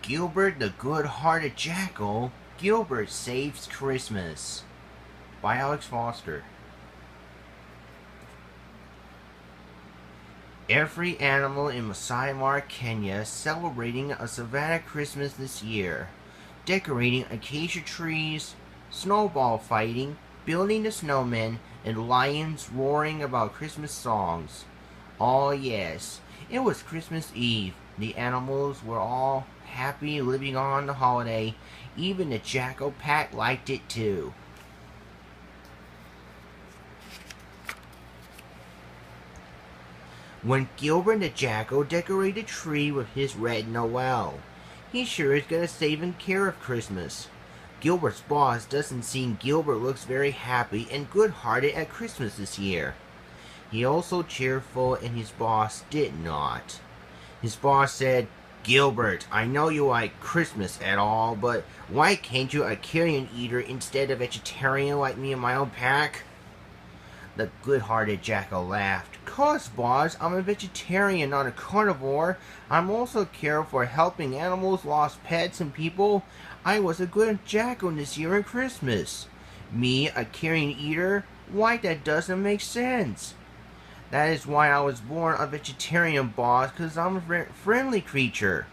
Gilbert the Good-Hearted Jackal, Gilbert Saves Christmas by Alex Foster. Every animal in Masai Mara, Kenya is celebrating a savannah Christmas this year, decorating acacia trees, snowball fighting, building the snowmen, and lions roaring about Christmas songs. Oh yes, it was Christmas Eve. The animals were all happy living on the holiday. Even the jackal pack liked it too. When Gilbert the jackal decorated the tree with his red Noel, he sure is gonna save him care of Christmas. Gilbert's boss doesn't seem Gilbert looks very happy and good-hearted at Christmas this year. He also cheerful and his boss did not. His boss said, "Gilbert, I know you like Christmas at all, but why can't you a carrion eater instead of vegetarian like me and my own pack?" The good-hearted jackal laughed. "'Cause, boss, I'm a vegetarian, not a carnivore. I'm also care for helping animals, lost pets, and people. I was a good jackal this year at Christmas. Me, a carrion eater? Why, that doesn't make sense. That is why I was born a vegetarian, boss, 'cause I'm a friendly creature."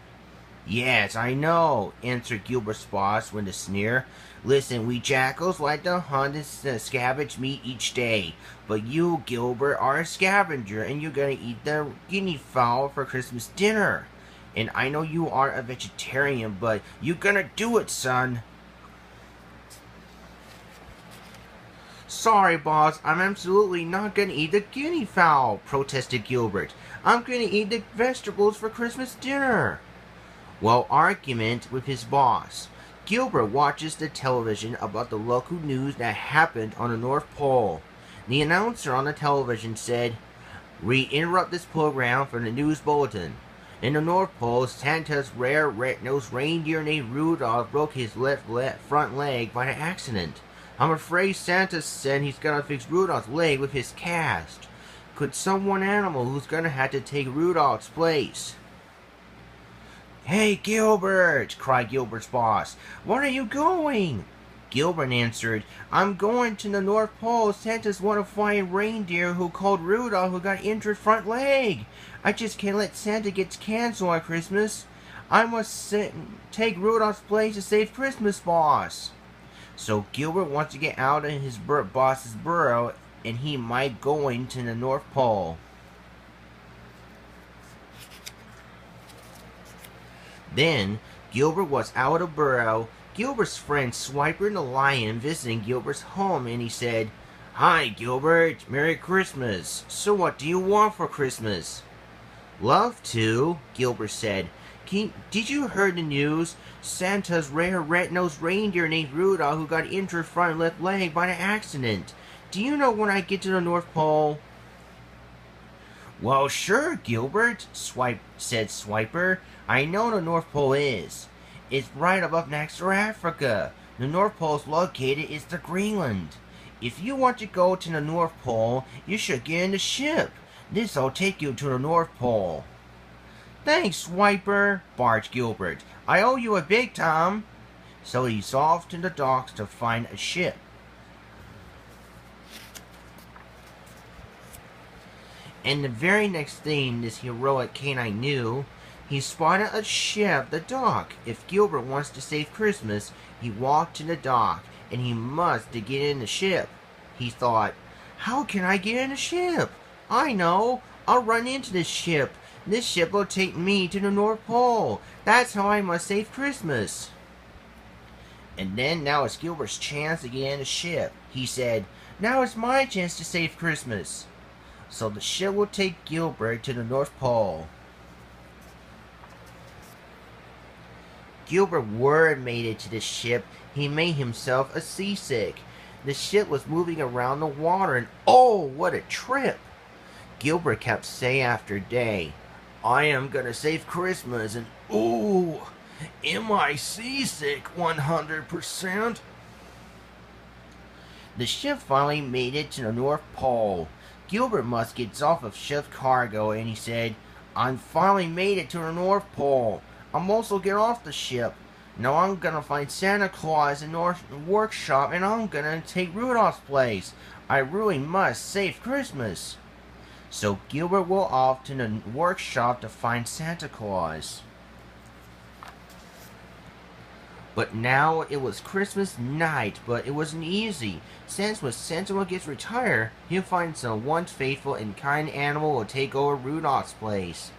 "Yes, I know," answered Gilbert's boss with a sneer. "Listen, we jackals like to hunt and scavenge meat each day. But you, Gilbert, are a scavenger, and you're gonna eat the guinea fowl for Christmas dinner. And I know you are a vegetarian, but you're gonna do it, son." "Sorry, boss, I'm absolutely not gonna eat the guinea fowl," protested Gilbert. "I'm gonna eat the vegetables for Christmas dinner." Well, argument with his boss. Gilbert watches the television about the local news that happened on the North Pole. The announcer on the television said, "We interrupt this program for the news bulletin. In the North Pole, Santa's rare red-nosed reindeer named Rudolph broke his left front leg by an accident. I'm afraid Santa said he's gonna fix Rudolph's leg with his cast. Could someone animal who's gonna have to take Rudolph's place?" "Hey, Gilbert!" cried Gilbert's boss. "Where are you going?" Gilbert answered, "I'm going to the North Pole. Santa's want to find reindeer who called Rudolph who got injured front leg. I just can't let Santa get canceled on Christmas. I must take Rudolph's place to save Christmas, boss." So Gilbert wants to get out of his boss's burrow, and he might go into the North Pole. Then Gilbert was out of burrow. Gilbert's friend Swiper the lion visiting Gilbert's home, and he said, "Hi, Gilbert. Merry Christmas. So what do you want for Christmas?" "Love to," Gilbert said. Did you heard the news? Santa's rare red-nosed reindeer named Rudolph who got injured front and left leg by an accident. Do you know when I get to the North Pole?" "Well, sure, Gilbert," said Swiper. "I know the North Pole is. It's right above next to Africa. The North Pole's located is the Greenland. If you want to go to the North Pole, you should get in the ship. This'll take you to the North Pole." "Thanks, Swiper," barked Gilbert. "I owe you a big time." So he's off to the docks to find a ship. And the very next thing this heroic canine knew, he spotted a ship at the dock. If Gilbert wants to save Christmas, he walked to the dock, and he must to get in the ship. He thought, "How can I get in the ship? I know, I'll run into this ship. This ship will take me to the North Pole. That's how I must save Christmas." And then now it's Gilbert's chance to get in the ship. He said, "Now it's my chance to save Christmas." So the ship will take Gilbert to the North Pole. Gilbert made it to the ship. He made himself a seasick. The ship was moving around the water, and oh, what a trip! Gilbert kept saying after day, "I am gonna save Christmas," and ooh, am I seasick 100%? The ship finally made it to the North Pole. Gilbert must get off of ship's cargo, and he said, "I finally made it to the North Pole. I'm also getting off the ship. Now I'm gonna find Santa Claus in the workshop, and I'm gonna take Rudolph's place. I really must save Christmas. So Gilbert will off to the workshop to find Santa Claus. But now it was Christmas night, but it wasn't easy, since when Santa gets retired, he'll find some once faithful and kind animal will take over Rudolph's place.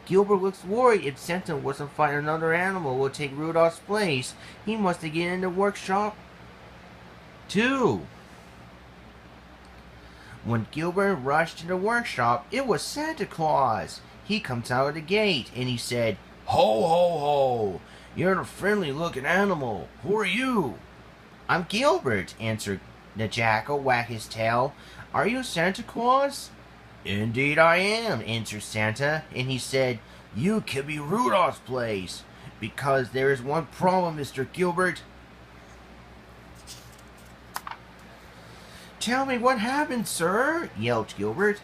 Gilbert looks worried if Santa wasn't find another animal will take Rudolph's place. He must get in the workshop too. When Gilbert rushed to the workshop, it was Santa Claus. He comes out of the gate and he said, "Ho, ho, ho! You're a friendly-looking animal. Who are you?" "I'm Gilbert," answered the jackal, wag his tail. "Are you Santa Claus?" "Indeed I am," answered Santa, and he said, "You can be Rudolph's place, because there is one problem, Mr. Gilbert." "Tell me what happened, sir," yelled Gilbert.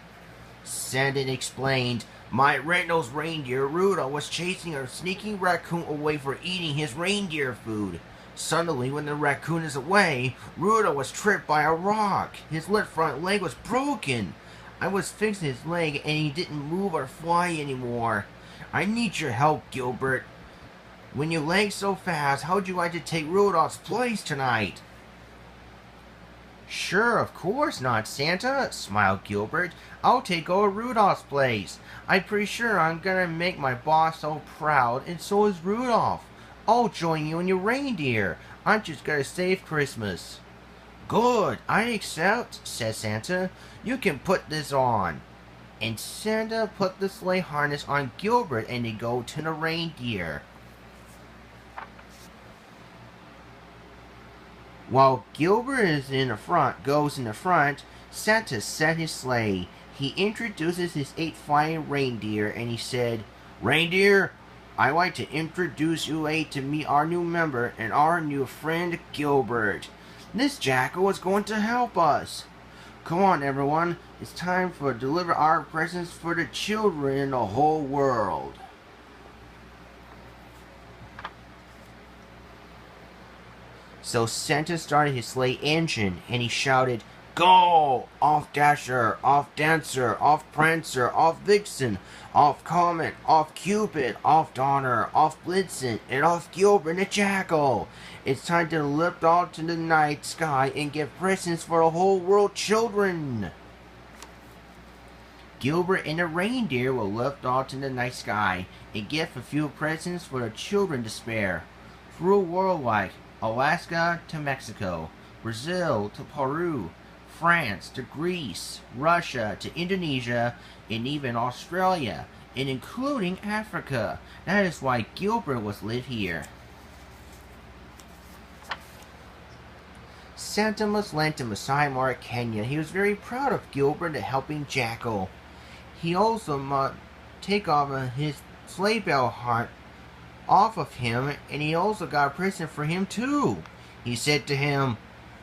Santa explained, "My red-nosed reindeer Rudolph was chasing a sneaky raccoon away for eating his reindeer food. Suddenly, when the raccoon is away, Rudolph was tripped by a rock. His left front leg was broken. I was fixing his leg and he didn't move or fly anymore. I need your help, Gilbert. When you lag so fast, how'd you like to take Rudolph's place tonight?" "Sure, of course not, Santa," smiled Gilbert. "I'll take over Rudolph's place. I'm pretty sure I'm gonna make my boss so proud, and so is Rudolph. I'll join you and your reindeer. I'm just gonna save Christmas." "Good, I accept," said Santa. "You can put this on." And Santa put the sleigh harness on Gilbert and they go to the reindeer. While Gilbert goes in the front, Santa set his sleigh. He introduces his 8 flying reindeer and he said, "Reindeer, I'd like to introduce you 8 to meet our new member and our new friend Gilbert. This jackal is going to help us. Come on, everyone. It's time to deliver our presents for the children in the whole world." So Santa started his sleigh engine and he shouted, "Go! Off Dasher, off Dancer, off Prancer, off Vixen, off Comet, off Cupid, off Donner, off Blitzen, and off Gilbert the Jackal. It's time to lift off to the night sky and give presents for the whole world children." Gilbert and the reindeer will lift off to the night sky and give a few presents for the children to spare. Through a world like Alaska to Mexico, Brazil to Peru, France to Greece, Russia to Indonesia, and even Australia, and including Africa. That is why Gilbert was live here. Santa must land to Masai Mara, Kenya. He was very proud of Gilbert, the helping jackal. He also must take off his sleigh bell heart off of him, and he also got a present for him too. He said to him,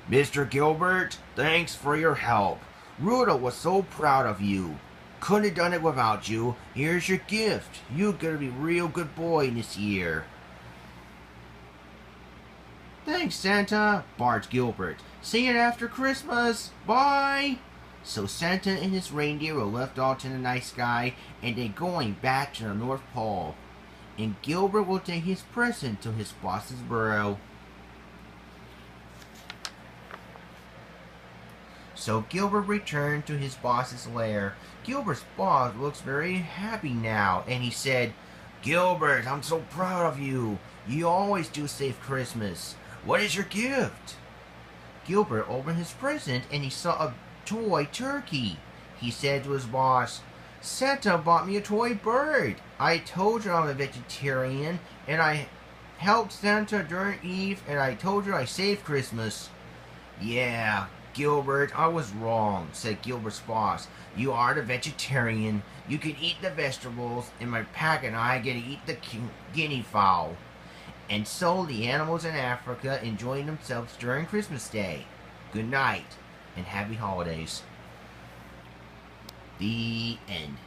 "Mr. Gilbert, thanks for your help. Rudolph was so proud of you. Couldn't have done it without you. Here's your gift. You're gonna be a real good boy this year." "Thanks, Santa," barked Gilbert. "See you after Christmas. Bye." So Santa and his reindeer were left off to the night sky, and they're going back to the North Pole. And Gilbert will take his present to his boss's burrow. So Gilbert returned to his boss's lair. Gilbert's boss looks very happy now, and he said, "Gilbert, I'm so proud of you. You always do save Christmas. What is your gift?" Gilbert opened his present and he saw a toy turkey. He said to his boss, "Santa bought me a toy bird. I told you I'm a vegetarian, and I helped Santa during Eve, and I told you I saved Christmas." "Yeah, Gilbert, I was wrong," said Gilbert's boss. "You are the vegetarian. You can eat the vegetables, and my pack and I get to eat the guinea fowl." And so the animals in Africa enjoyed themselves during Christmas Day. Good night, and happy holidays. The end.